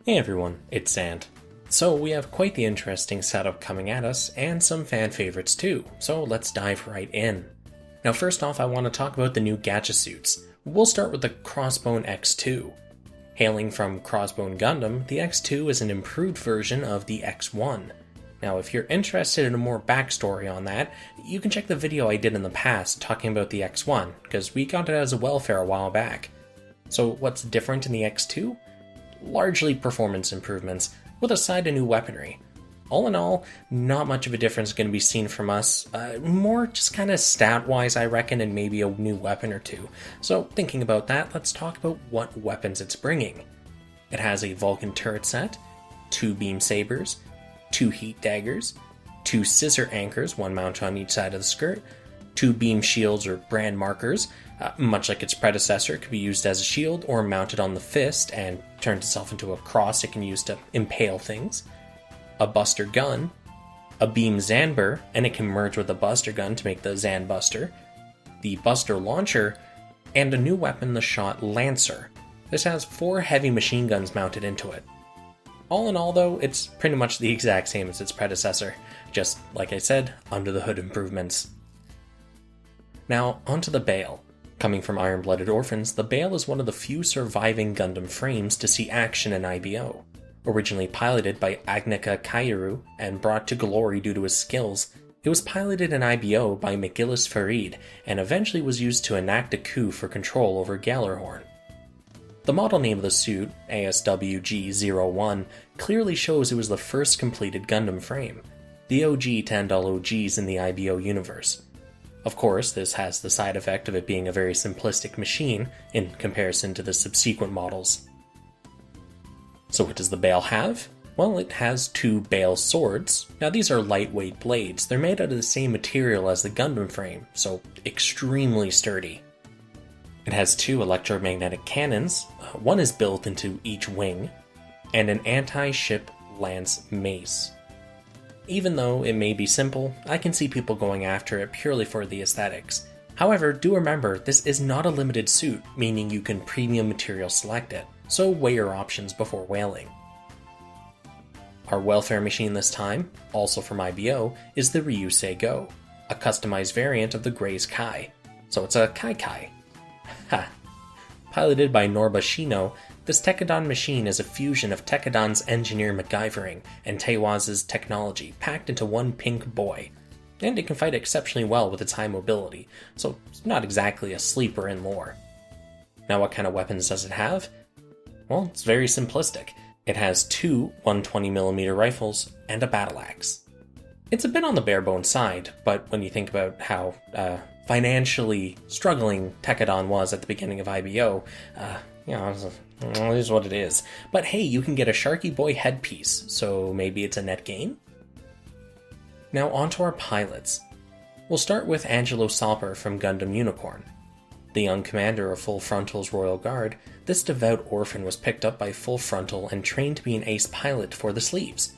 Hey everyone, it's Xant. So we have quite the interesting setup coming at us, and some fan favorites too, so let's dive right in. Now first off, I want to talk about the new gacha suits. We'll start with the Crossbone X2. Hailing from Crossbone Gundam, the X2 is an improved version of the X1. Now if you're interested in a more backstory on that, you can check the video I did in the past talking about the X1, because we got it as a welfare a while back. So what's different in the X2? Largely performance improvements, with a side of new weaponry. All in all, not much of a difference going to be seen from us, more just kind of stat-wise I reckon, and maybe a new weapon or two. So thinking about that, let's talk about what weapons it's bringing. It has a Vulcan turret set, 2 beam sabers, 2 heat daggers, 2 scissor anchors, one mounted on each side of the skirt, 2 beam shields or brand markers. Much like its predecessor, it could be used as a shield or mounted on the fist and turns itself into a cross it can use to impale things. A buster gun, a beam Zanber, and it can merge with a buster gun to make the Zan Buster, the buster launcher, and a new weapon, the Shot Lancer. This has 4 heavy machine guns mounted into it. All in all though, it's pretty much the exact same as its predecessor, just like I said, under the hood improvements. Now onto the Bale. Coming from Iron-Blooded Orphans, the Bale is one of the few surviving Gundam frames to see action in IBO. Originally piloted by Agnika Kairu and brought to glory due to his skills, it was piloted in IBO by McGillis Farid and eventually was used to enact a coup for control over Gallerhorn. The model name of the suit, ASWG-01, clearly shows it was the first completed Gundam frame, the OG to end all OGs in the IBO universe. Of course, this has the side effect of it being a very simplistic machine in comparison to the subsequent models. So what does the Bale have? Well, it has 2 Bale swords. Now these are lightweight blades. They're made out of the same material as the Gundam frame, so extremely sturdy. It has 2 electromagnetic cannons, one is built into each wing, and an anti-ship lance mace. Even though it may be simple, I can see people going after it purely for the aesthetics. However, do remember, this is not a limited suit, meaning you can premium material select it, so weigh your options before whaling. Our welfare machine this time, also from IBO, is the ryusei-go, a customized variant of the Gray's Kai. So it's a Kai-Kai. Ha! Piloted by Norba Shino, this Tekadon machine is a fusion of Tekadon's engineer MacGyvering and Teiwaz's technology packed into one pink boy, and it can fight exceptionally well with its high mobility, so it's not exactly a sleeper in lore. Now what kind of weapons does it have? Well, it's very simplistic. It has 2 120mm rifles and a battle axe. It's a bit on the bare-bones side, but when you think about how financially struggling Tekadon was at the beginning of IBO, it is what it is. But hey, you can get a Sharky Boy headpiece, so maybe it's a net gain? Now onto our pilots. We'll start with Angelo Salper from Gundam Unicorn. The young commander of Full Frontal's Royal Guard, this devout orphan was picked up by Full Frontal and trained to be an ace pilot for the Sleeves.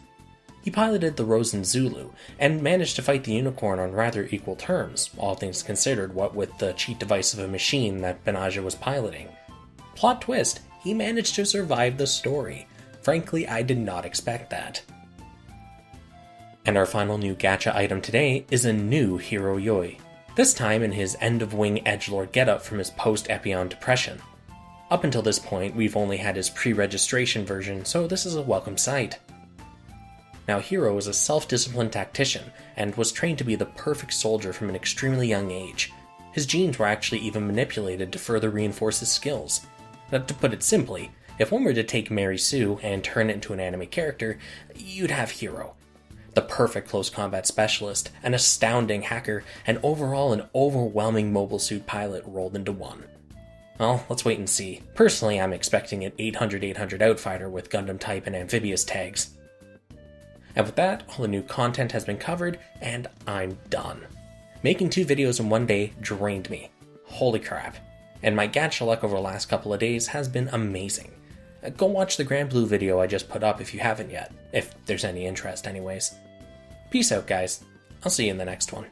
He piloted the Rosen Zulu, and managed to fight the Unicorn on rather equal terms, all things considered, what with the cheat device of a machine that Benaja was piloting. Plot twist, he managed to survive the story. Frankly, I did not expect that. And our final new gacha item today is a new Heero Yoi, this time in his end-of-wing edgelord getup from his post-Epion depression. Up until this point, we've only had his pre-registration version, so this is a welcome sight. Now Heero is a self-disciplined tactician, and was trained to be the perfect soldier from an extremely young age. His genes were actually even manipulated to further reinforce his skills. Now, to put it simply, if one were to take Mary Sue and turn it into an anime character, you'd have Heero. The perfect close combat specialist, an astounding hacker, and overall an overwhelming mobile suit pilot rolled into one. Well, let's wait and see. Personally, I'm expecting an 800-800 outfighter with Gundam type and amphibious tags. And with that, all the new content has been covered, and I'm done. Making 2 videos in one day drained me. Holy crap. And my gacha luck over the last couple of days has been amazing. Go watch the Grand Blue video I just put up if you haven't yet, if there's any interest anyways. Peace out guys, I'll see you in the next one.